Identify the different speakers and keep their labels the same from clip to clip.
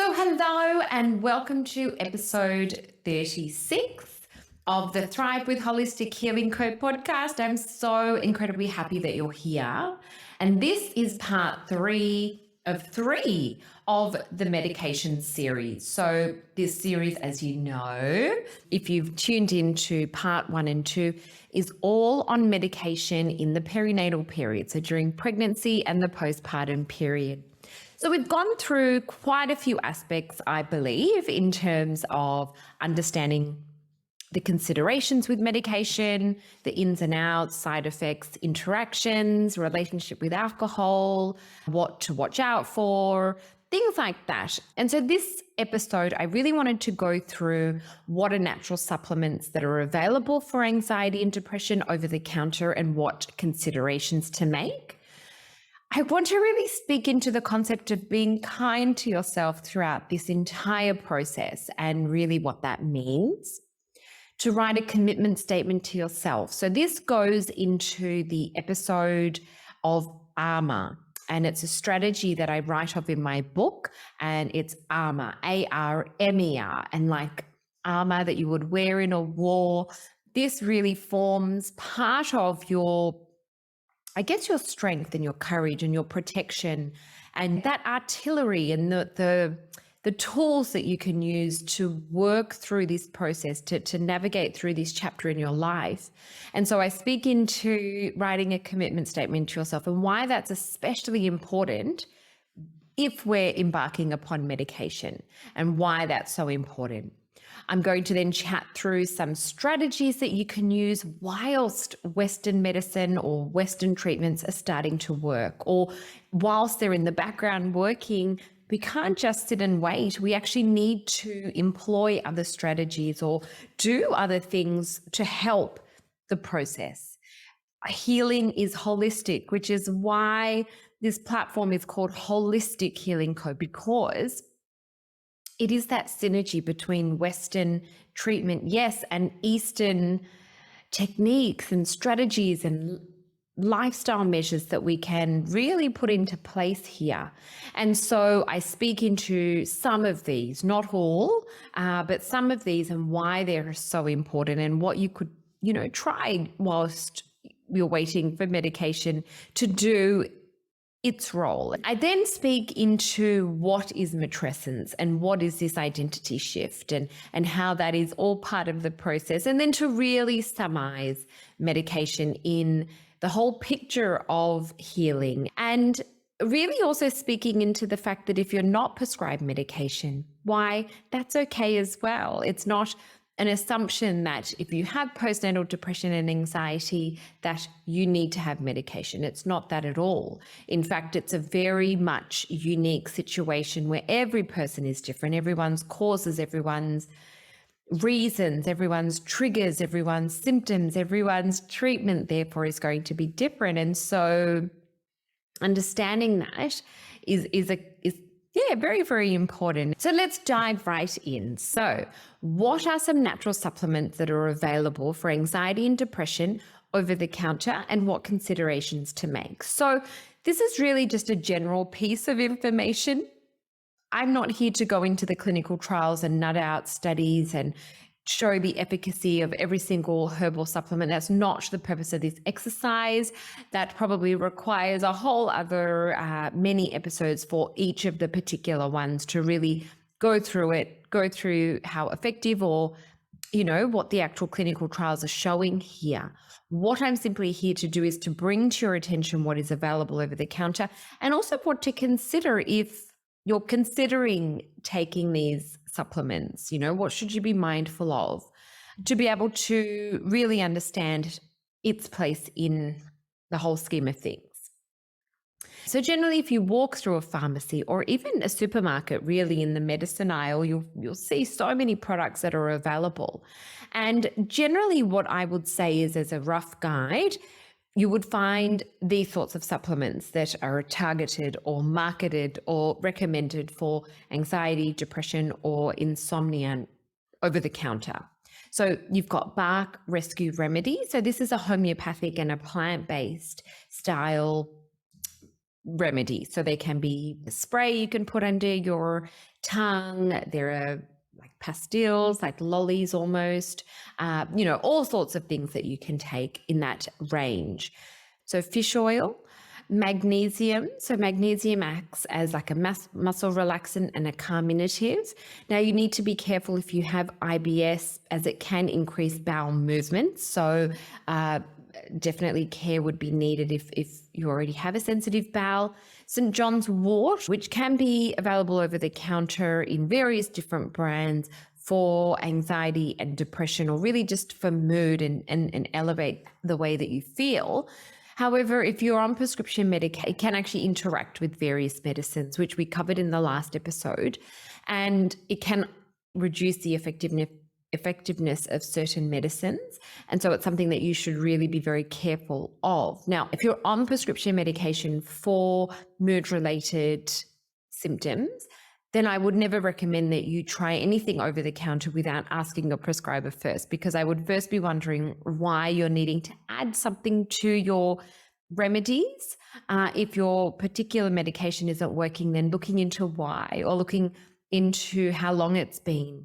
Speaker 1: So hello and welcome to episode 36 of the Thrive with Holistic Healing Co podcast. I'm so incredibly happy that you're here. And this is part 3 of the medication series. So this series, as you know, if you've tuned into part 1 and 2, is all on medication in the perinatal period. So during pregnancy and the postpartum period. So we've gone through quite a few aspects, I believe, in terms of understanding the considerations with medication, the ins and outs, side effects, interactions, relationship with alcohol, what to watch out for, things like that. And so this episode, I really wanted to go through what are natural supplements that are available for anxiety and depression over the counter and what considerations to make. I want to really speak into the concept of being kind to yourself throughout this entire process and really what that means. To write a commitment statement to yourself. So this goes into the episode of ARMOR, and it's a strategy that I write of in my book, and it's ARMOR, A-R-M-E-R, and like armor that you would wear in a war. This really forms part of your strength and your courage and your protection and that artillery and the tools that you can use to work through this process, to navigate through this chapter in your life. And so I speak into writing a commitment statement to yourself and why that's especially important if we're embarking upon medication and why that's so important. I'm going to then chat through some strategies that you can use whilst Western medicine or Western treatments are starting to work, or whilst they're in the background working. We can't just sit and wait. We actually need to employ other strategies or do other things to help the process. Healing is holistic, which is why this platform is called Whole-istic Healing Co, because it is that synergy between Western treatment, yes, and Eastern techniques and strategies and lifestyle measures that we can really put into place here. And so I speak into some of these, not all, but some of these and why they're so important and what you could, try whilst you're waiting for medication to do its role. I then speak into what is matrescence and what is this identity shift and how that is all part of the process. And then to really summarize medication in the whole picture of healing, and really also speaking into the fact that if you're not prescribed medication, why that's okay as well. It's not an assumption that if you have postnatal depression and anxiety that you need to have medication. It's not that at all. In fact, it's a very much unique situation where every person is different. Everyone's causes, everyone's reasons, everyone's triggers, everyone's symptoms, everyone's treatment, therefore, is going to be different. And so understanding that is very, very important. So let's dive right in. So what are some natural supplements that are available for anxiety and depression over the counter and what considerations to make? So this is really just a general piece of information. I'm not here to go into the clinical trials and nut out studies and show the efficacy of every single herbal supplement. That's not the purpose of this exercise. That probably requires a whole other many episodes for each of the particular ones to really go through how effective or, what the actual clinical trials are showing here. What I'm simply here to do is to bring to your attention what is available over the counter and also what to consider if you're considering taking these supplements. What should you be mindful of to be able to really understand its place in the whole scheme of things? So generally, if you walk through a pharmacy or even a supermarket, really in the medicine aisle, you'll see so many products that are available. And generally what I would say is, as a rough guide, you would find these sorts of supplements that are targeted or marketed or recommended for anxiety, depression, or insomnia over the counter. So you've got Bark Rescue Remedy. So this is a homeopathic and a plant-based style remedies. So they can be a spray you can put under your tongue. There are like pastilles, like lollies almost, all sorts of things that you can take in that range. So fish oil, magnesium. So magnesium acts as like a muscle relaxant and a carminative. Now you need to be careful if you have IBS, as it can increase bowel movement. So definitely care would be needed if you already have a sensitive bowel. St. John's wort, which can be available over the counter in various different brands for anxiety and depression, or really just for mood and elevate the way that you feel. However, if you're on prescription medication, it can actually interact with various medicines, which we covered in the last episode, and it can reduce the effectiveness of certain medicines. And so it's something that you should really be very careful of. Now, if you're on prescription medication for mood-related symptoms, then I would never recommend that you try anything over the counter without asking your prescriber first, because I would first be wondering why you're needing to add something to your remedies. If your particular medication isn't working, then looking into why, or looking into how long it's been,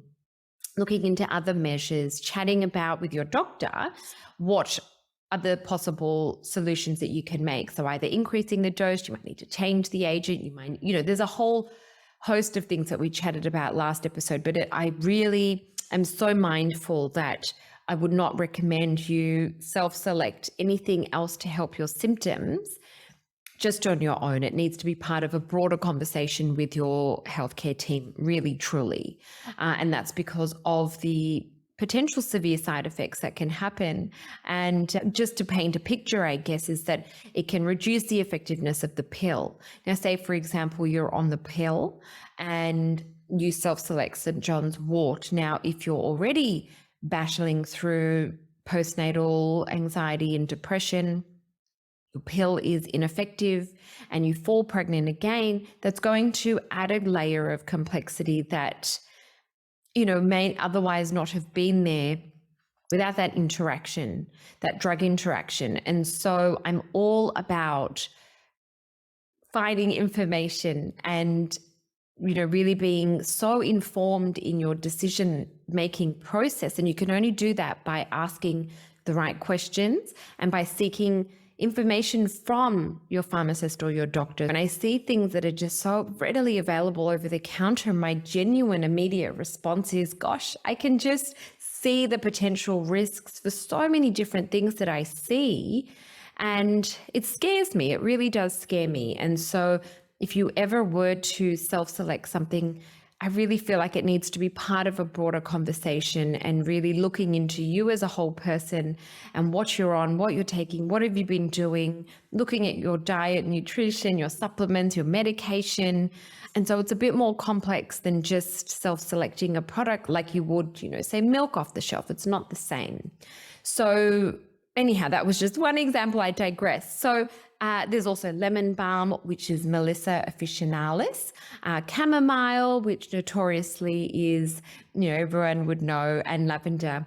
Speaker 1: looking into other measures, chatting about with your doctor what are the possible solutions that you can make. So either increasing the dose, you might need to change the agent, you might, there's a whole host of things that we chatted about last episode, but I really am so mindful that I would not recommend you self-select anything else to help your symptoms just on your own. It needs to be part of a broader conversation with your healthcare team, really, truly. And that's because of the potential severe side effects that can happen. And just to paint a picture, I guess, is that it can reduce the effectiveness of the pill. Now, say, for example, you're on the pill and you self-select St. John's wort. Now, if you're already battling through postnatal anxiety and depression, your pill is ineffective and you fall pregnant again, that's going to add a layer of complexity that may otherwise not have been there without that interaction, that drug interaction. And so I'm all about finding information and, really being so informed in your decision-making process. And you can only do that by asking the right questions and by seeking information from your pharmacist or your doctor. And I see things that are just so readily available over the counter, my genuine immediate response is, gosh, I can just see the potential risks for so many different things that I see. And it scares me. It really does scare me. And so if you ever were to self-select something, I really feel like it needs to be part of a broader conversation and really looking into you as a whole person and what you're on, what you're taking, what have you been doing, looking at your diet, nutrition, your supplements, your medication. And so it's a bit more complex than just self-selecting a product like you would, say milk off the shelf. It's not the same. So anyhow, that was just one example. I digress. So there's also lemon balm, which is Melissa officinalis, chamomile, which notoriously is, everyone would know, and lavender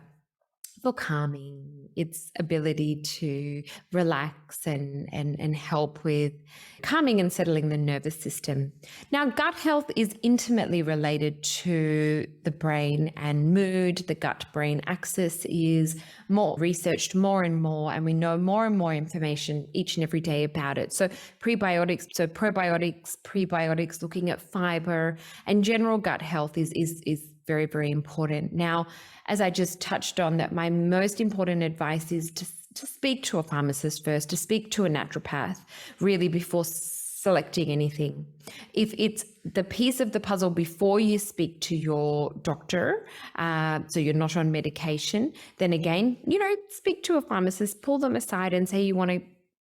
Speaker 1: for calming, its ability to relax and help with calming and settling the nervous system. Now, gut health is intimately related to the brain and mood. The gut-brain axis is more researched more and more, and we know more and more information each and every day about it. So probiotics, prebiotics, looking at fiber and general gut health is very, very important. Now, as I just touched on, that my most important advice is to speak to a pharmacist first, to speak to a naturopath, really, before selecting anything. If it's the piece of the puzzle before you speak to your doctor, so you're not on medication, then again, speak to a pharmacist, pull them aside and say you want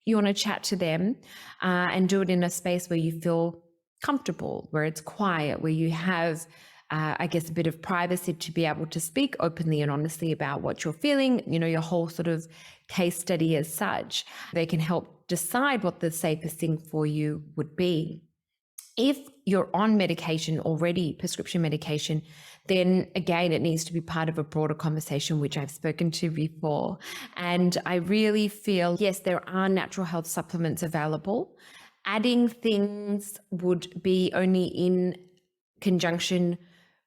Speaker 1: to chat to them, and do it in a space where you feel comfortable, where it's quiet, where you have a bit of privacy to be able to speak openly and honestly about what you're feeling, your whole sort of case study as such. They can help decide what the safest thing for you would be. If you're on medication already, prescription medication, then again, it needs to be part of a broader conversation, which I've spoken to before. And I really feel, yes, there are natural health supplements available. Adding things would be only in conjunction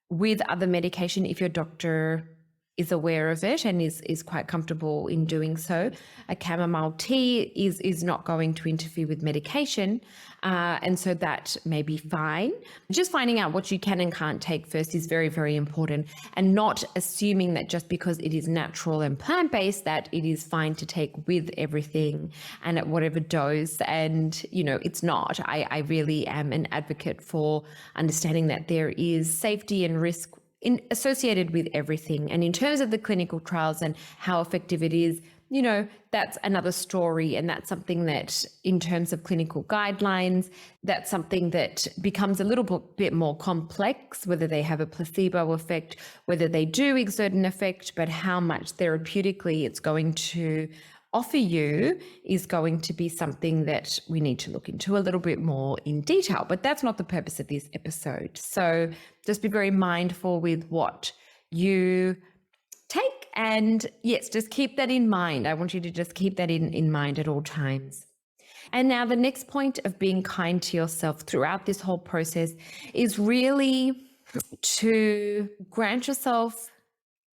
Speaker 1: with other medication if your doctor is aware of it and is quite comfortable in doing so. A chamomile tea is not going to interfere with medication, and so that may be fine. Just finding out what you can and can't take first is very, very important, and not assuming that just because it is natural and plant-based that it is fine to take with everything and at whatever dose. And, it's not. I really am an advocate for understanding that there is safety and risk associated with everything. And in terms of the clinical trials and how effective it is, that's another story. And that's something that, in terms of clinical guidelines, that's something that becomes a little bit more complex, whether they have a placebo effect, whether they do exert an effect, but how much therapeutically it's going to offer you is going to be something that we need to look into a little bit more in detail. But that's not the purpose of this episode. So just be very mindful with what you take. And yes, just keep that in mind. I want you to just keep that in mind at all times. And now the next point of being kind to yourself throughout this whole process is really to grant yourself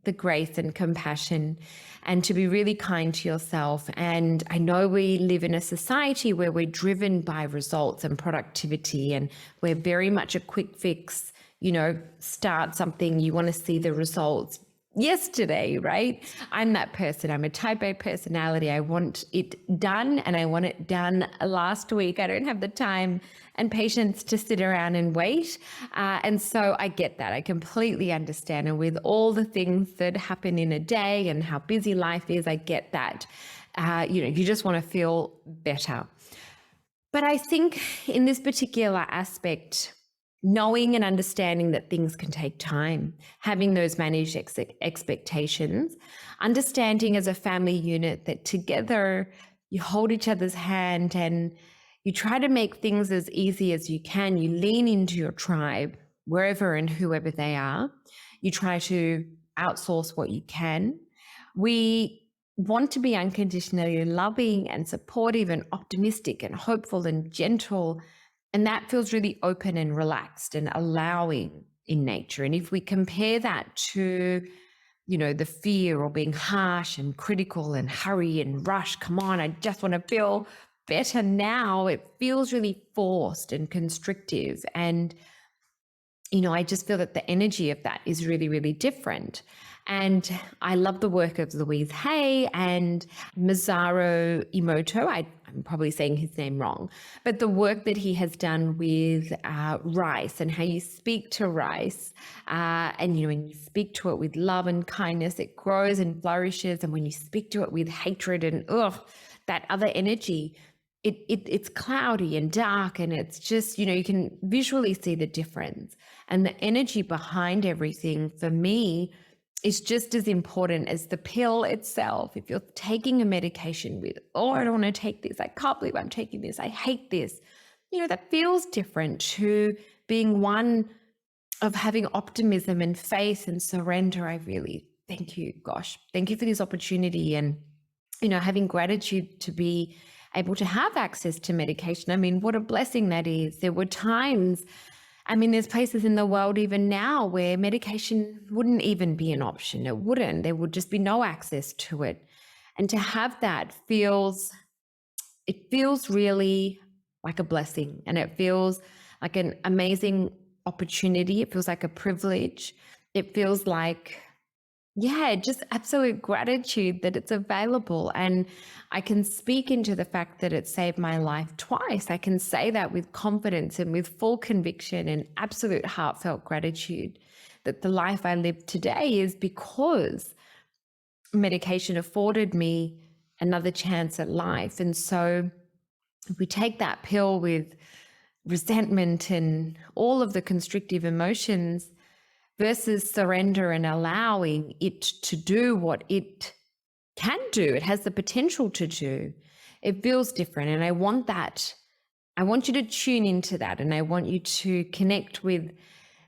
Speaker 1: the grace and compassion and to be really kind to yourself. And I know we live in a society where we're driven by results and productivity, and we're very much a quick fix, start something, you want to see the results yesterday, right? I'm that person. I'm a type A personality. I want it done, and I want it done last week. I don't have the time and patience to sit around and wait. And so I get that. I completely understand. And with all the things that happen in a day and how busy life is, I get that. You just want to feel better. But I think in this particular aspect, knowing and understanding that things can take time, having those managed expectations, understanding as a family unit that together you hold each other's hand and you try to make things as easy as you can. You lean into your tribe, wherever and whoever they are. You try to outsource what you can. We want to be unconditionally loving and supportive and optimistic and hopeful and gentle. And that feels really open and relaxed and allowing in nature. And if we compare that to, the fear or being harsh and critical and hurry and rush, come on, I just want to feel better now, it feels really forced and constrictive. And, I just feel that the energy of that is really, really different. And I love the work of Louise Hay and Masaru Emoto. I'm probably saying his name wrong, but the work that he has done with rice and how you speak to rice. And, when you speak to it with love and kindness, it grows and flourishes. And when you speak to it with hatred and that other energy, it's cloudy and dark, and it's just, you can visually see the difference. And the energy behind everything for me is just as important as the pill itself. If you're taking a medication with, I don't want to take this, I can't believe I'm taking this, I hate this, that feels different to being one of having optimism and faith and surrender. I really thank you for this opportunity, and having gratitude to be able to have access to medication. I mean, what a blessing that is. There were times, there's places in the world even now where medication wouldn't even be an option. It wouldn't. There would just be no access to it. And to have that feels really like a blessing, and it feels like an amazing opportunity. It feels like a privilege. It feels like, just absolute gratitude that it's available. And I can speak into the fact that it saved my life twice. I can say that with confidence and with full conviction and absolute heartfelt gratitude that the life I live today is because medication afforded me another chance at life. And so if we take that pill with resentment and all of the constrictive emotions versus surrender and allowing it to do what it can do, it has the potential to do, it feels different. And I want that. I want you to tune into that, and I want you to connect with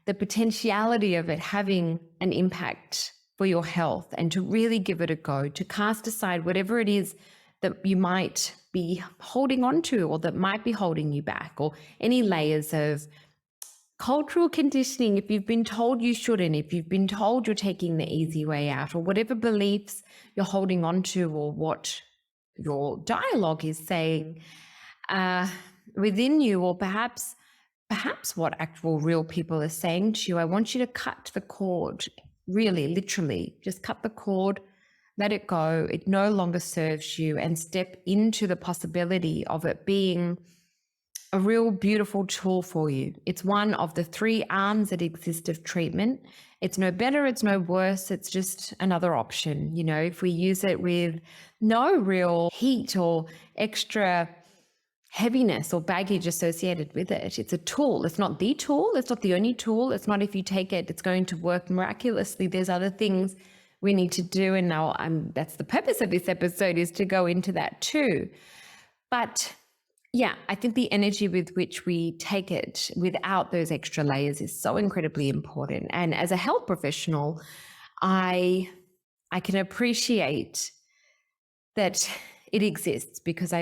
Speaker 1: the potentiality of it having an impact for your health, and to really give it a go, to cast aside whatever it is that you might be holding on to, or that might be holding you back, or any layers of cultural conditioning, if you've been told you shouldn't, if you've been told you're taking the easy way out, or whatever beliefs you're holding on to, or what your dialogue is saying within you, or perhaps what actual real people are saying to you. I want you to cut the cord, really, literally, just cut the cord, let it go. It no longer serves you, and step into the possibility of it being a real beautiful tool for you. It's one of the 3 arms that exist of treatment. It's no better, it's no worse, it's just another option. You know, if we use it with no real heat or extra heaviness or baggage associated with it, it's a tool. It's not the tool, it's not the only tool. It's not if you take it, it's going to work miraculously. There's other things we need to do. And now that's the purpose of this episode, is to go into that too. But yeah, I think the energy with which we take it without those extra layers is so incredibly important. And as a health professional, I can appreciate that it exists, because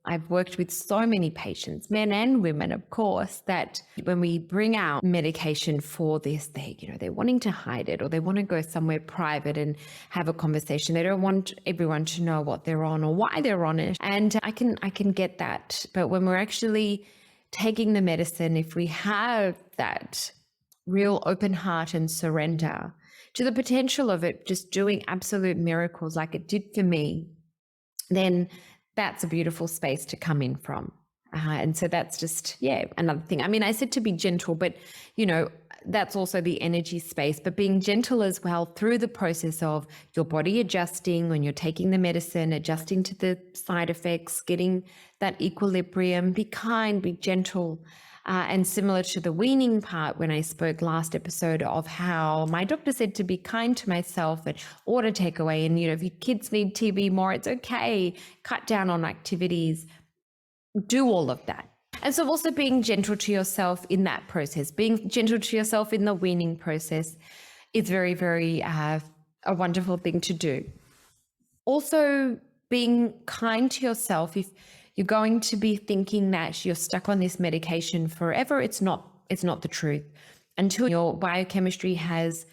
Speaker 1: I've worked with so many patients, men and women, of course, that when we bring out medication for this, they're wanting to hide it, or they want to go somewhere private and have a conversation. They don't want everyone to know what they're on or why they're on it. And I can get that. But when we're actually taking the medicine, if we have that real open heart and surrender to the potential of it just doing absolute miracles like it did for me, then that's a beautiful space to come in from. And so that's just, another thing. I mean, I said to be gentle, but, that's also the energy space, but being gentle as well through the process of your body adjusting when you're taking the medicine, adjusting to the side effects, getting that equilibrium. Be kind, be gentle. And similar to the weaning part, when I spoke last episode of how my doctor said to be kind to myself and order takeaway, and if your kids need TV more, it's okay, cut down on activities, do all of that. And so also being gentle to yourself in that process, being gentle to yourself in the weaning process is very, very a wonderful thing to do. Also being kind to yourself. If you're going to be thinking that you're stuck on this medication forever, it's not the truth. Until your biochemistry has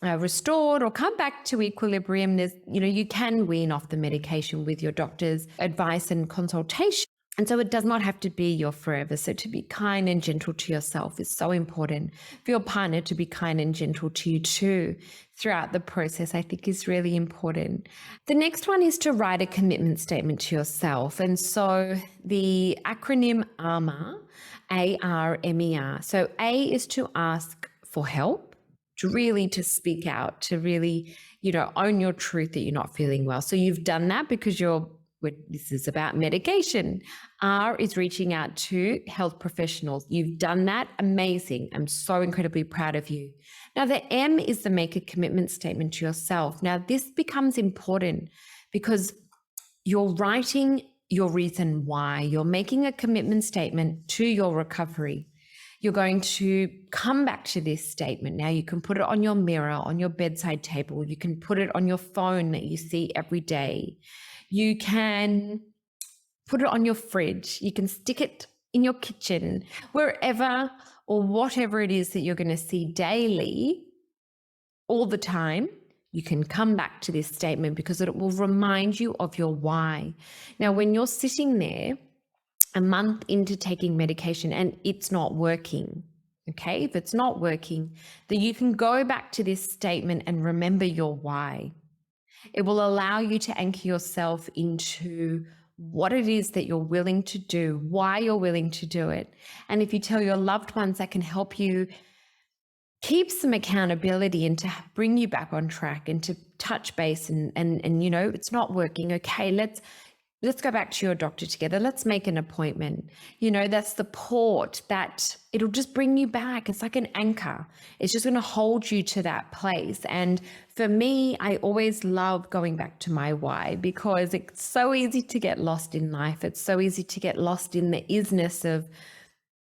Speaker 1: restored or come back to equilibrium, you can wean off the medication with your doctor's advice and consultation. And so it does not have to be your forever. So to be kind and gentle to yourself is so important. For your partner to be kind and gentle to you too throughout the process, I think is really important. The next one is to write a commitment statement to yourself. And so the acronym ARMER, A-R-M-E-R. So A is to ask for help, to speak out, to really, own your truth that you're not feeling well. So you've done that because this is about medication. R is reaching out to health professionals. You've done that. Amazing. I'm so incredibly proud of you. Now, the M is the make a commitment statement to yourself. Now, this becomes important because you're writing your reason why. You're making a commitment statement to your recovery. You're going to come back to this statement. Now, you can put it on your mirror, on your bedside table. You can put it on your phone that you see every day. You can put it on your fridge. You can stick it in your kitchen, wherever or whatever it is that you're going to see daily, all the time. You can come back to this statement because it will remind you of your why. Now, when you're sitting there a month into taking medication and it's not working, okay, if it's not working, then you can go back to this statement and remember your why. It will allow you to anchor yourself into what it is that you're willing to do, why you're willing to do it. And if you tell your loved ones, that can help you keep some accountability and to bring you back on track and to touch base and it's not working. Okay, let's go back to your doctor together. Let's make an appointment. That support, that it'll just bring you back. It's like an anchor. It's just going to hold you to that place. And for me, I always love going back to my why, because it's so easy to get lost in life. It's so easy to get lost in the isness of,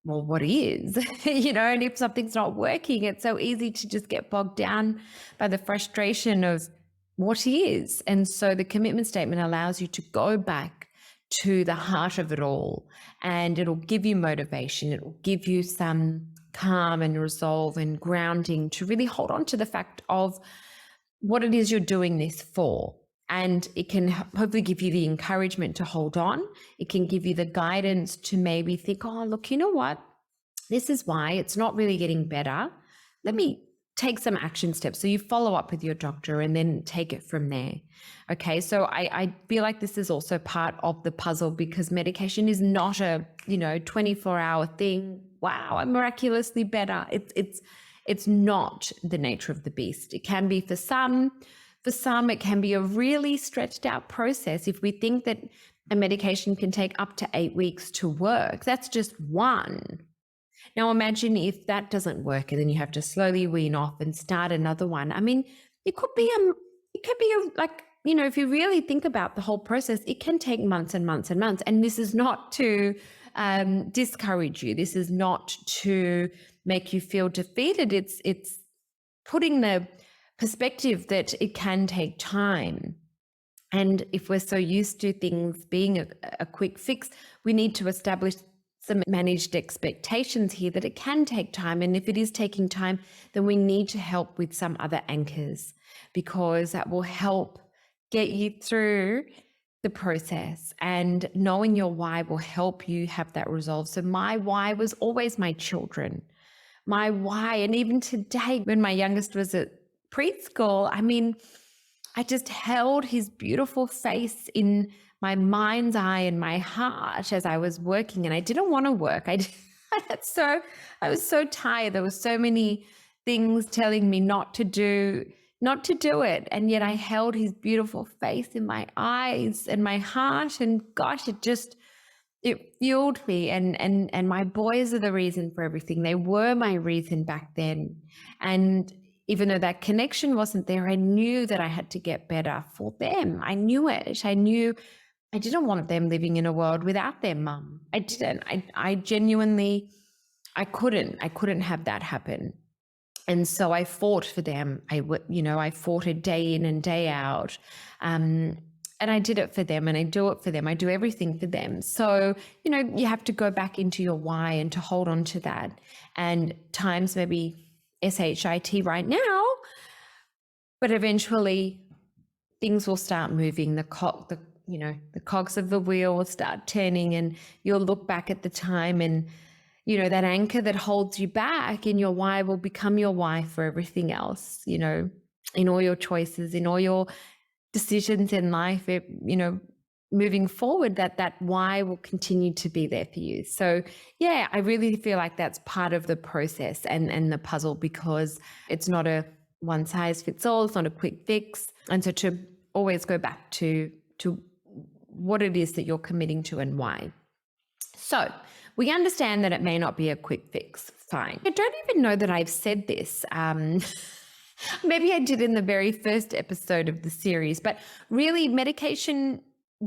Speaker 1: well, what is, and if something's not working, it's so easy to just get bogged down by the frustration of what is. And so the commitment statement allows you to go back to the heart of it all, and it'll give you motivation. It will give you some calm and resolve and grounding to really hold on to the fact of what it is you're doing this for. And it can hopefully give you the encouragement to hold on. It can give you the guidance to maybe think, oh, look, you know what? This is why it's not really getting better. Let me take some action steps. So you follow up with your doctor and then take it from there. Okay. So I feel like this is also part of the puzzle, because medication is not a, 24-hour thing. Wow, I'm miraculously better. It's not the nature of the beast. It can be for some. For some, it can be a really stretched out process. If we think that a medication can take up to 8 weeks to work, that's just one. Now imagine if that doesn't work and then you have to slowly wean off and start another one. I mean, it could be if you really think about the whole process, it can take months and months and months. And this is not to discourage you. This is not to make you feel defeated. It's putting the perspective that it can take time. And if we're so used to things being a quick fix, we need to establish some managed expectations here that it can take time. And if it is taking time, then we need to help with some other anchors, because that will help get you through the process. And knowing your why will help you have that resolve. So my why was always my children. My why, and even today when my youngest was at preschool, I mean, I just held his beautiful face in my mind's eye and my heart as I was working, and I didn't want to work. I was so tired. There were so many things telling me not to do it. And yet I held his beautiful face in my eyes and my heart, and gosh, it fueled me. And my boys are the reason for everything. They were my reason back then. And even though that connection wasn't there, I knew that I had to get better for them. I knew it. I knew I didn't want them living in a world without their mum. I didn't. I genuinely, I couldn't have that happen. And so I fought for them. I fought it day in and day out. And I did it for them, and I do it for them. I do everything for them. So, you have to go back into your why and to hold on to that. And times maybe SHIT right now, but eventually things will start moving. The cogs of the wheel will start turning, and you'll look back at the time, and that anchor that holds you back in your why will become your why for everything else, in all your choices, in all your decisions in life, moving forward, that why will continue to be there for you. So yeah, I really feel like that's part of the process and the puzzle, because it's not a one size fits all. It's not a quick fix. And so to always go back to what it is that you're committing to and why. So we understand that it may not be a quick fix. Fine. I don't even know that I've said this. Maybe I did in the very first episode of the series, but really medication,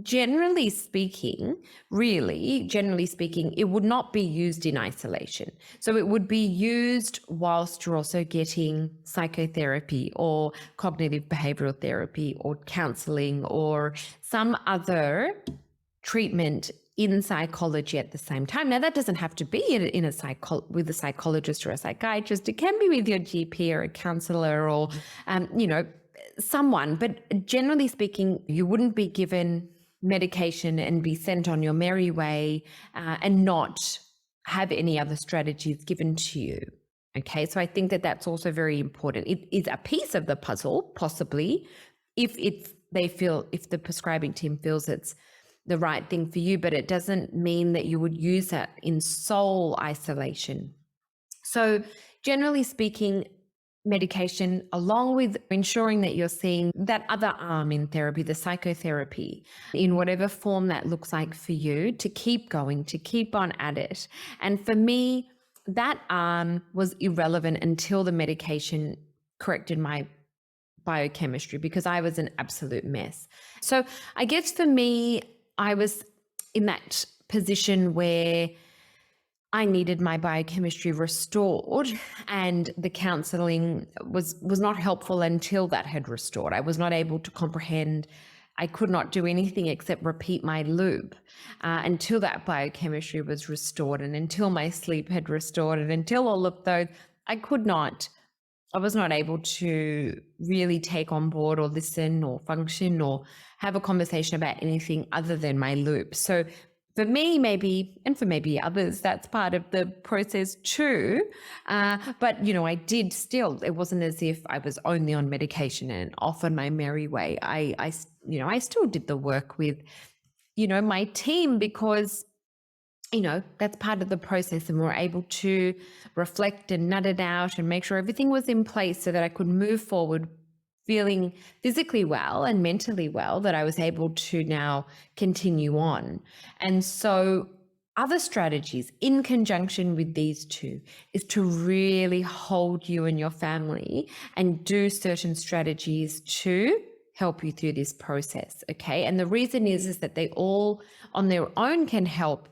Speaker 1: generally speaking, it would not be used in isolation. So it would be used whilst you're also getting psychotherapy or cognitive behavioral therapy or counseling or some other treatment in psychology at the same time. Now, that doesn't have to be with a psychologist or a psychiatrist. It can be with your GP or a counselor or, someone. But generally speaking, you wouldn't be given medication and be sent on your merry way and not have any other strategies given to you. Okay, so I think that that's also very important. It is a piece of the puzzle, possibly, if the prescribing team feels it's the right thing for you, but it doesn't mean that you would use that in sole isolation. So generally speaking, medication, along with ensuring that you're seeing that other arm in therapy, the psychotherapy, in whatever form that looks like for you, to keep going, to keep on at it. And for me, that arm was irrelevant until the medication corrected my biochemistry, because I was an absolute mess. So I guess for me, I was in that position where I needed my biochemistry restored, and the counseling was not helpful until that had restored. I was not able to comprehend I could not do anything except repeat my loop until that biochemistry was restored, and until my sleep had restored, and until all of those, I was not able to really take on board or listen or function or have a conversation about anything other than my loop. So for me, maybe, and for maybe others, that's part of the process too. But, I did still, it wasn't as if I was only on medication and off on my merry way. I still did the work with, my team, because that's part of the process, and we're able to reflect and nut it out and make sure everything was in place so that I could move forward feeling physically well and mentally well, that I was able to now continue on. And so other strategies in conjunction with these two is to really hold you and your family and do certain strategies to help you through this process. Okay. And the reason is that they all on their own can help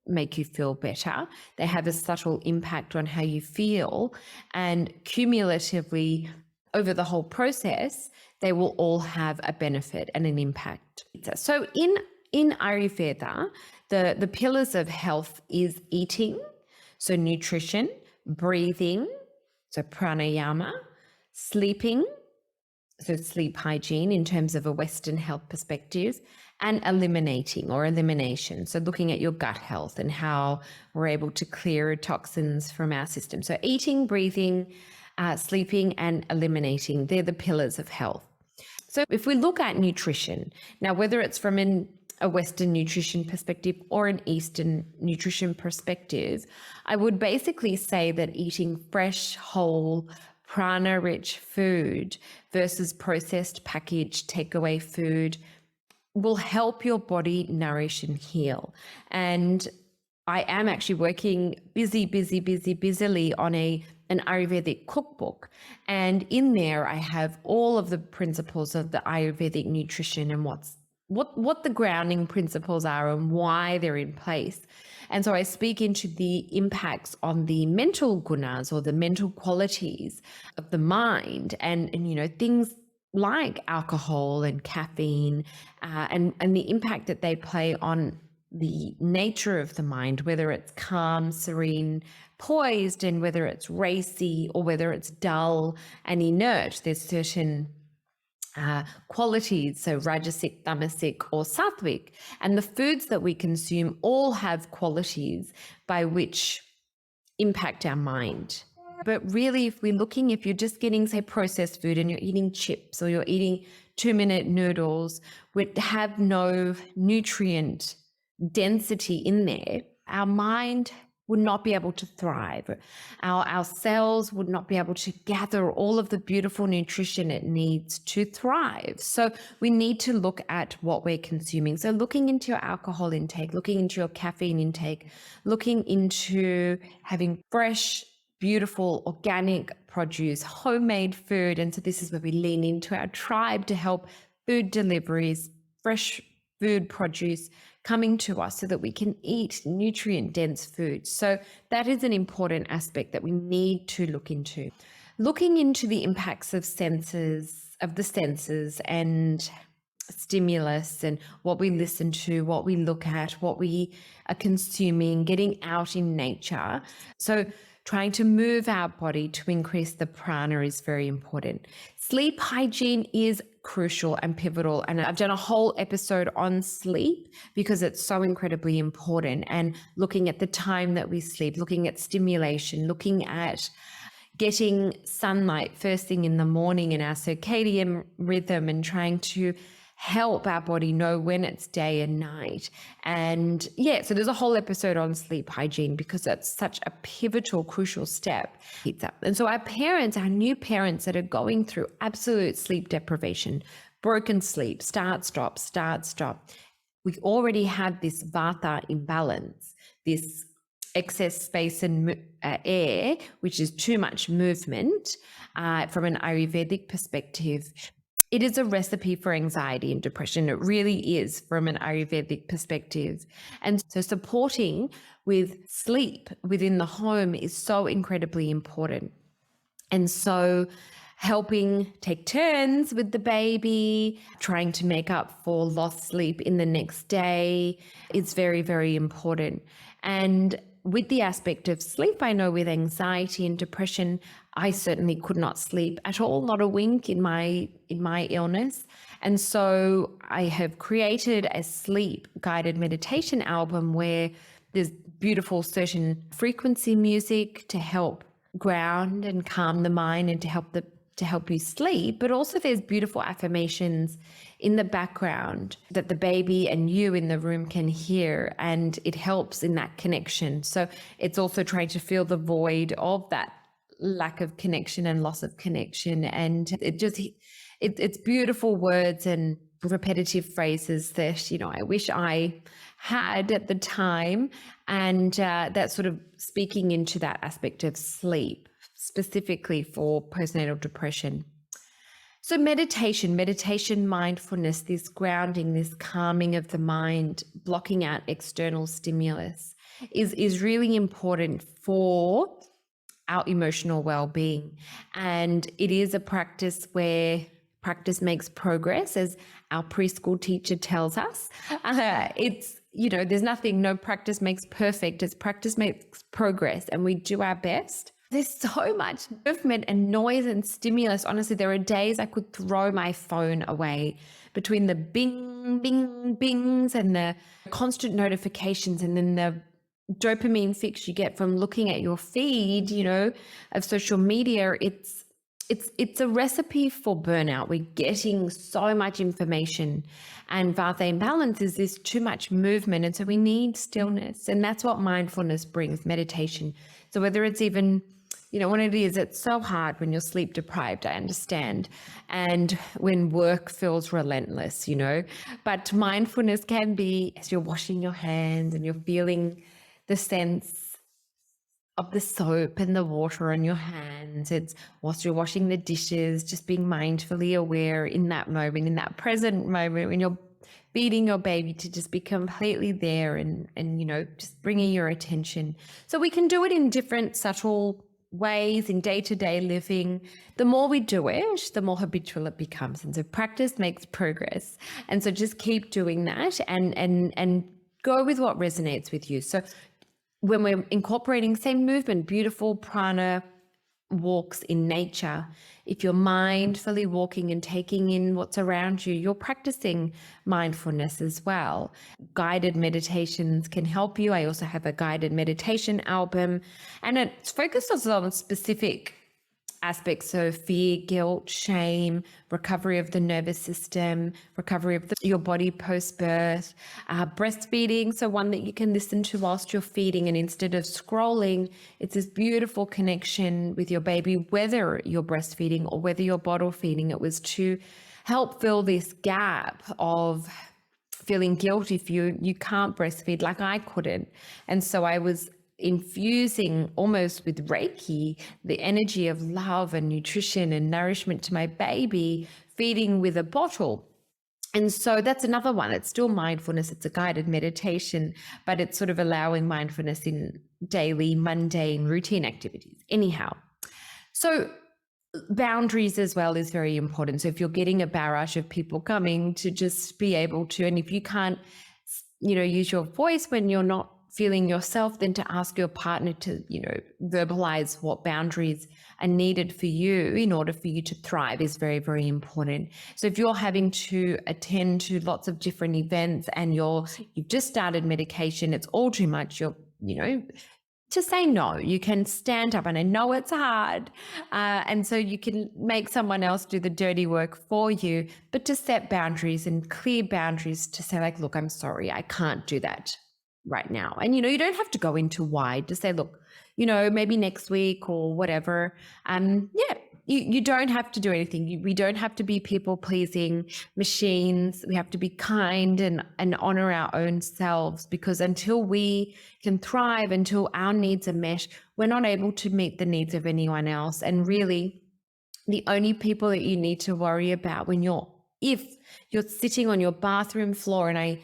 Speaker 1: make you feel better. They have a subtle impact on how you feel, and cumulatively over the whole process, they will all have a benefit and an impact. So in Ayurveda, the pillars of health is eating, so nutrition, breathing, so pranayama, sleeping, so sleep hygiene in terms of a Western health perspective, and elimination. So looking at your gut health and how we're able to clear toxins from our system. So eating, breathing, sleeping, and eliminating, they're the pillars of health. So if we look at nutrition, now whether it's from a Western nutrition perspective or an Eastern nutrition perspective, I would basically say that eating fresh, whole, prana-rich food versus processed, packaged, takeaway food will help your body nourish and heal. And I am actually working busily on an Ayurvedic cookbook. And in there, I have all of the principles of the Ayurvedic nutrition and what the grounding principles are and why they're in place. And so I speak into the impacts on the mental gunas, or the mental qualities of the mind, and things like alcohol and caffeine, and the impact that they play on the nature of the mind, whether it's calm, serene, poised, and whether it's racy or whether it's dull and inert. There's certain qualities, so rajasic, tamasic, or sattvic, and the foods that we consume all have qualities by which impact our mind. But really, if you're just getting, say, processed food and you're eating chips or you're eating 2-minute noodles which have no nutrient density in there, our mind would not be able to thrive. Our cells would not be able to gather all of the beautiful nutrition it needs to thrive. So we need to look at what we're consuming. So looking into your alcohol intake, looking into your caffeine intake, looking into having fresh, beautiful, organic produce, homemade food. And so this is where we lean into our tribe to help food deliveries, fresh food produce coming to us so that we can eat nutrient-dense food. So that is an important aspect that we need to look into. Looking into the impacts of the senses and stimulus and what we listen to, what we look at, what we are consuming, getting out in nature. So trying to move our body to increase the prana is very important. Sleep hygiene is crucial and pivotal. And I've done a whole episode on sleep because it's so incredibly important, and looking at the time that we sleep, looking at stimulation, looking at getting sunlight first thing in the morning in our circadian rhythm, and trying to help our body know when it's day and night. And so there's a whole episode on sleep hygiene because that's such a pivotal, crucial step. And so our new parents that are going through absolute sleep deprivation, broken sleep, start, stop, we already have this vata imbalance, this excess space and air, which is too much movement from an Ayurvedic perspective. It is a recipe for anxiety and depression. It really is from an Ayurvedic perspective. And so supporting with sleep within the home is so incredibly important. And so helping take turns with the baby, trying to make up for lost sleep in the next day is very, very important. And with the aspect of sleep, I know with anxiety and depression, I certainly could not sleep at all, not a wink in my illness. And so I have created a sleep guided meditation album where there's beautiful certain frequency music to help ground and calm the mind and to help you sleep, but also there's beautiful affirmations in the background that the baby and you in the room can hear, and it helps in that connection. So it's also trying to fill the void of that lack of connection and loss of connection. And it's beautiful words and repetitive phrases that, I wish I had at the time. And that's sort of speaking into that aspect of sleep, specifically for postnatal depression. So meditation, mindfulness, this grounding, this calming of the mind, blocking out external stimulus is really important for our emotional well-being. And it is a practice where practice makes progress, as our preschool teacher tells us. There's no practice makes perfect. It's practice makes progress, and we do our best. There's so much movement and noise and stimulus. Honestly, there are days I could throw my phone away between the bing, bing, bings and the constant notifications, and then the dopamine fix you get from looking at your feed, of social media. It's a recipe for burnout. We're getting so much information, and Vata imbalance is this too much movement. And so we need stillness. And that's what mindfulness brings, meditation. So whether it's even, what it is, it's so hard when you're sleep deprived, I understand. And when work feels relentless, but mindfulness can be as you're washing your hands and you're feeling the sense of the soap and the water on your hands. It's whilst you're washing the dishes, just being mindfully aware in that moment, in that present moment when you're feeding your baby, to just be completely there and just bringing your attention. So we can do it in different subtle ways in day-to-day living. The more we do it, the more habitual it becomes. And so practice makes progress. And so just keep doing that and go with what resonates with you. So when we're incorporating same movement, beautiful prana walks in nature, if you're mindfully walking and taking in what's around you, you're practicing mindfulness as well. Guided meditations can help you. I also have a guided meditation album, and it focuses on specific aspects of fear, guilt, shame, recovery of the nervous system, recovery of your body post-birth, breastfeeding. So one that you can listen to whilst you're feeding, and instead of scrolling, it's this beautiful connection with your baby, whether you're breastfeeding or whether you're bottle feeding. It was to help fill this gap of feeling guilty if you can't breastfeed like I couldn't. And so I was infusing almost with Reiki the energy of love and nutrition and nourishment to my baby, feeding with a bottle. And so that's another one. It's still mindfulness. It's a guided meditation, but it's sort of allowing mindfulness in daily, mundane, routine activities. Anyhow, so boundaries as well is very important. So if you're getting a barrage of people coming, to just be able to, and if you can't, use your voice when you're not feeling yourself, then to ask your partner to, verbalize what boundaries are needed for you in order for you to thrive is very, very important. So if you're having to attend to lots of different events and you've just started medication, it's all too much, to say no. You can stand up, and I know it's hard. And so you can make someone else do the dirty work for you, but to set boundaries and clear boundaries to say, like, look, I'm sorry, I can't do that right now. And, you don't have to go into why, to say, look, maybe next week or whatever. You don't have to do anything. We don't have to be people pleasing machines. We have to be kind and honor our own selves, because until we can thrive, until our needs are met, we're not able to meet the needs of anyone else. And really, the only people that you need to worry about if you're sitting on your bathroom floor, and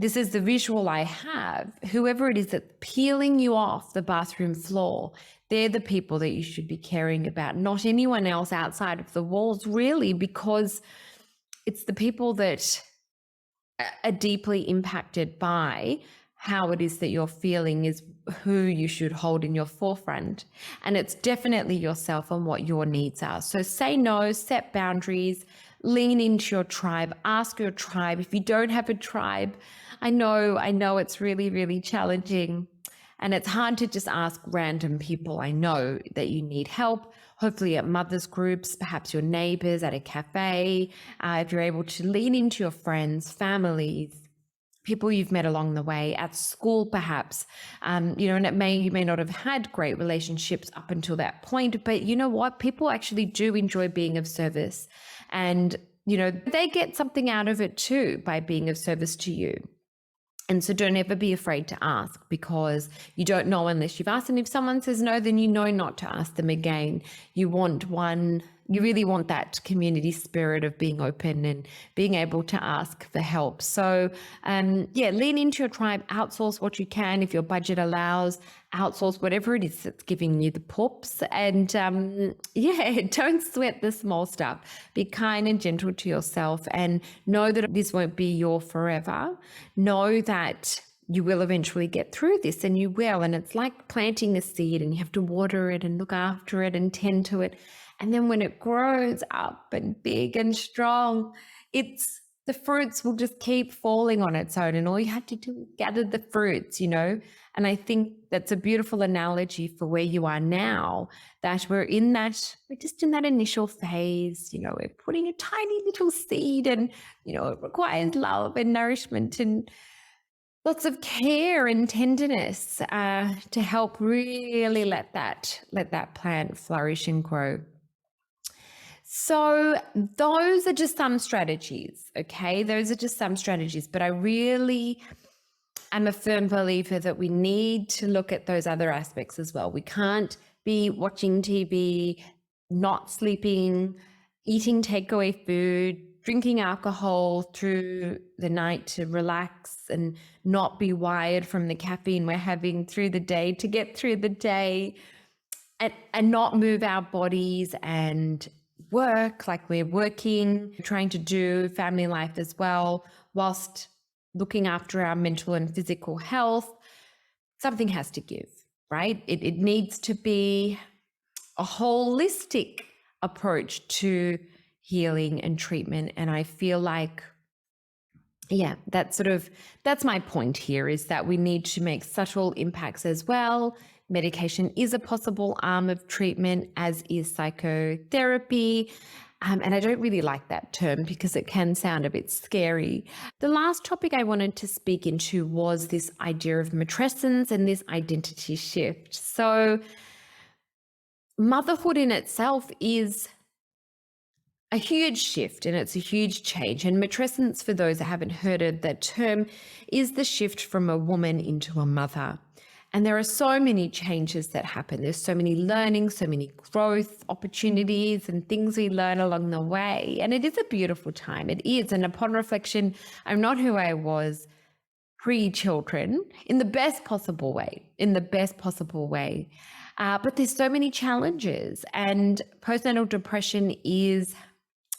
Speaker 1: this is the visual I have, whoever it is that's peeling you off the bathroom floor, they're the people that you should be caring about, not anyone else outside of the walls, really, because it's the people that are deeply impacted by how it is that you're feeling is who you should hold in your forefront. And it's definitely yourself and what your needs are. So say no, set boundaries, lean into your tribe, ask your tribe. If you don't have a tribe, I know it's really, really challenging. And it's hard to just ask random people. I know that you need help, hopefully at mothers groups, perhaps your neighbors at a cafe, if you're able to lean into your friends, families, people you've met along the way, at school perhaps, and you may not have had great relationships up until that point, but you know what? People actually do enjoy being of service, and they get something out of it too by being of service to you. And so don't ever be afraid to ask, because you don't know unless you've asked. And if someone says no, then you know not to ask them again. You really want that community spirit of being open and being able to ask for help. So lean into your tribe, outsource what you can if your budget allows, outsource whatever it is that's giving you the poops. And don't sweat the small stuff. Be kind and gentle to yourself, and know that this won't be your forever. Know that you will eventually get through this, and you will. And it's like planting a seed, and you have to water it and look after it and tend to it. And then when it grows up and big and strong, the fruits will just keep falling on its own, and all you have to do is gather the fruits, And I think that's a beautiful analogy for where you are now, that we're just in that initial phase, we're putting a tiny little seed, and, it requires love and nourishment and lots of care and tenderness to help really let that plant flourish and grow. So those are just some strategies, okay? Those are just some strategies, but I really am a firm believer that we need to look at those other aspects as well. We can't be watching TV, not sleeping, eating takeaway food, drinking alcohol through the night to relax and not be wired from the caffeine we're having through the day to get through the day, and not move our bodies and work like we're working, trying to do family life as well, whilst looking after our mental and physical health. Something has to give, right? It needs to be a holistic approach to healing and treatment. And I feel like, that's my point here, is that we need to make subtle impacts as well. Medication is a possible arm of treatment, as is psychotherapy. And I don't really like that term because it can sound a bit scary. The last topic I wanted to speak into was this idea of matrescence and this identity shift. So motherhood in itself is a huge shift, and it's a huge change. And matrescence, for those that haven't heard of that term, is the shift from a woman into a mother. And there are so many changes that happen. There's so many learnings, so many growth opportunities and things we learn along the way. And it is a beautiful time. It is. And upon reflection, I'm not who I was pre-children in the best possible way, But there's so many challenges. And postnatal depression is,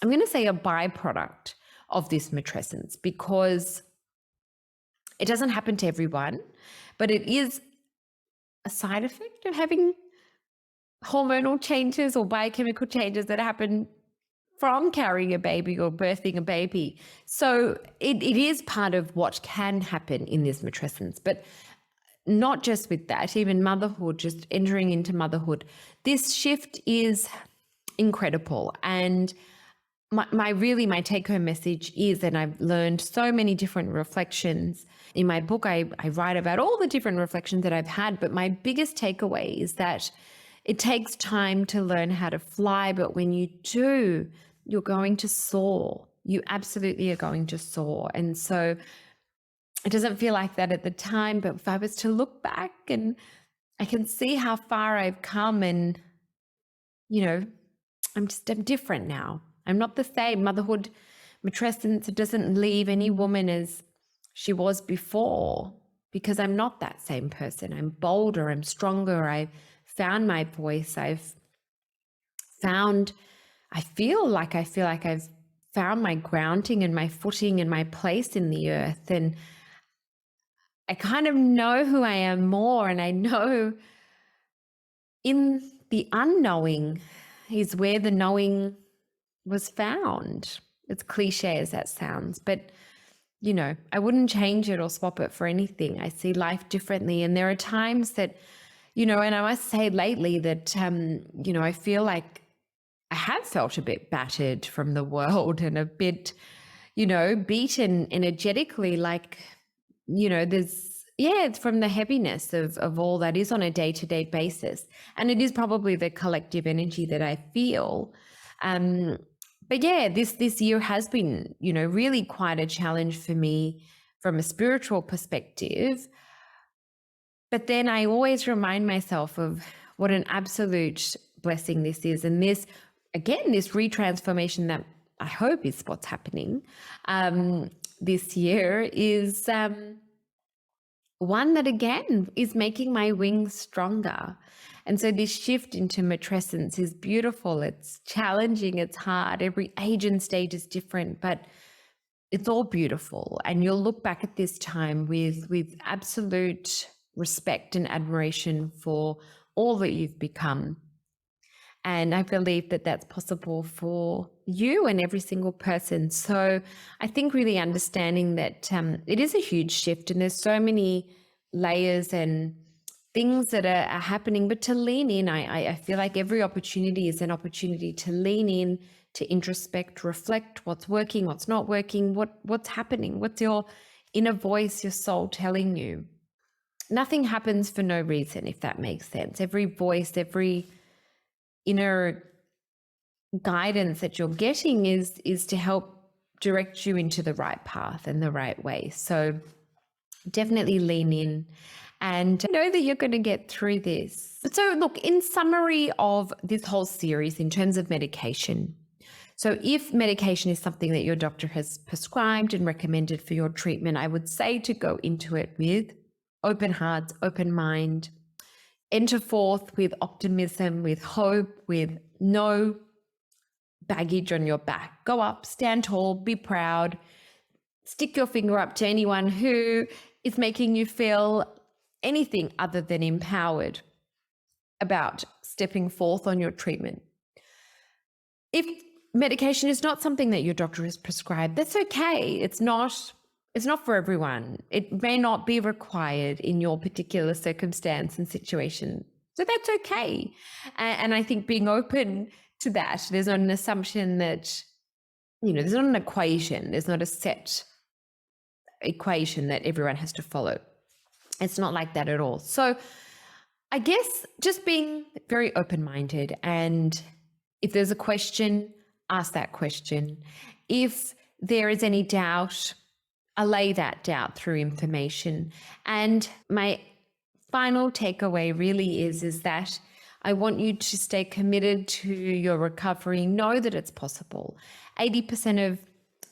Speaker 1: I'm going to say, a byproduct of this matrescence, because it doesn't happen to everyone, but it is a side effect of having hormonal changes or biochemical changes that happen from carrying a baby or birthing a baby. So it is part of what can happen in this matrescence. But not just with that, even motherhood, just entering into motherhood, this shift is incredible. And my take-home message is that I've learned so many different reflections. In my book, I write about all the different reflections that I've had, but my biggest takeaway is that it takes time to learn how to fly, but when you do, you're going to soar. You absolutely are going to soar. And so it doesn't feel like that at the time, but if I was to look back, and I can see how far I've come, and, I'm different now. I'm not the same. Motherhood, matrescence, it doesn't leave any woman as she was before, because I'm not that same person. I'm bolder, I'm stronger. I've found my voice. I feel like I've found my grounding and my footing and my place in the earth. And I kind of know who I am more, and I know in the unknowing is where the knowing was found. As cliche as that sounds, but you know, I wouldn't change it or swap it for anything. I see life differently. And there are times that, you know, and I must say lately that, you know, I feel like I have felt a bit battered from the world and a bit, you know, beaten energetically, like, you know, it's from the heaviness of all that is on a day-to-day basis. And it is probably the collective energy that I feel. But yeah, this year has been, you know, really quite a challenge for me from a spiritual perspective. But then I always remind myself of what an absolute blessing this is. And this, again, this retransformation that I hope is what's happening this year is one that, again, is making my wings stronger. And so this shift into matrescence is beautiful. It's challenging. It's hard. Every age and stage is different, but it's all beautiful. And you'll look back at this time with absolute respect and admiration for all that you've become. And I believe that that's possible for you and every single person. So I think really understanding that it is a huge shift, and there's so many layers and things that are happening, but to lean in, I feel like every opportunity is an opportunity to lean in, to introspect, reflect what's working, what's not working, what's happening, what's your inner voice, your soul telling you. Nothing happens for no reason, if that makes sense. Every voice, every inner guidance that you're getting is to help direct you into the right path and the right way. So definitely lean in and know that you're going to get through this. So look, in summary of this whole series in terms of medication, so if medication is something that your doctor has prescribed and recommended for your treatment, I would say to go into it with open hearts, open mind, enter forth with optimism, with hope, with no baggage on your back. Go up, stand tall, be proud, stick your finger up to anyone who is making you feel anything other than empowered about stepping forth on your treatment. If medication is not something that your doctor has prescribed, that's okay. It's not for everyone. It may not be required in your particular circumstance and situation. So that's okay. And I think being open to that, there's not an assumption that, you know, there's not an equation. There's not a set equation that everyone has to follow. It's not like that at all. So I guess just being very open-minded, and if there's a question, ask that question. If there is any doubt, allay that doubt through information. And my final takeaway really is that I want you to stay committed to your recovery. Know that it's possible. 80% of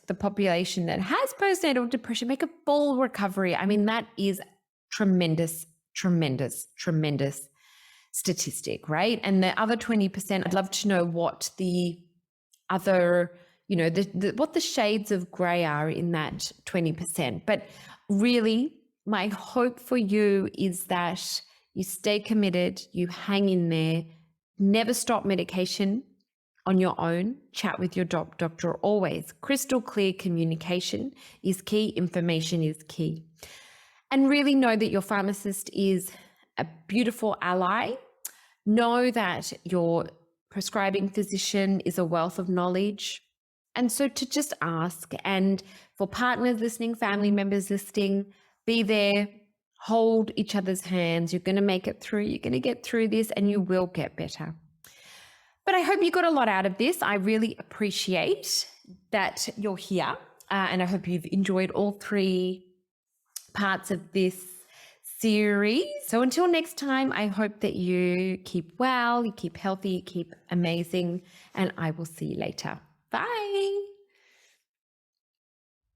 Speaker 1: the population that has postnatal depression make a full recovery. I mean, that is tremendous statistic, right? And the other 20%, I'd love to know what the other, you know, what the shades of gray are in that 20%. But really, my hope for you is that you stay committed, you hang in there, never stop medication on your own. Chat with your doctor always. Crystal clear communication is key. Information is key. And really know that your pharmacist is a beautiful ally. Know that your prescribing physician is a wealth of knowledge. And so to just ask, and for partners listening, family members listening, be there, hold each other's hands. You're going to make it through. You're going to get through this, and you will get better. But I hope you got a lot out of this. I really appreciate that you're here. And I hope you've enjoyed all 3 parts of this series. So until next time, I hope that you keep well, you keep healthy, you keep amazing, and I will see you later. Bye.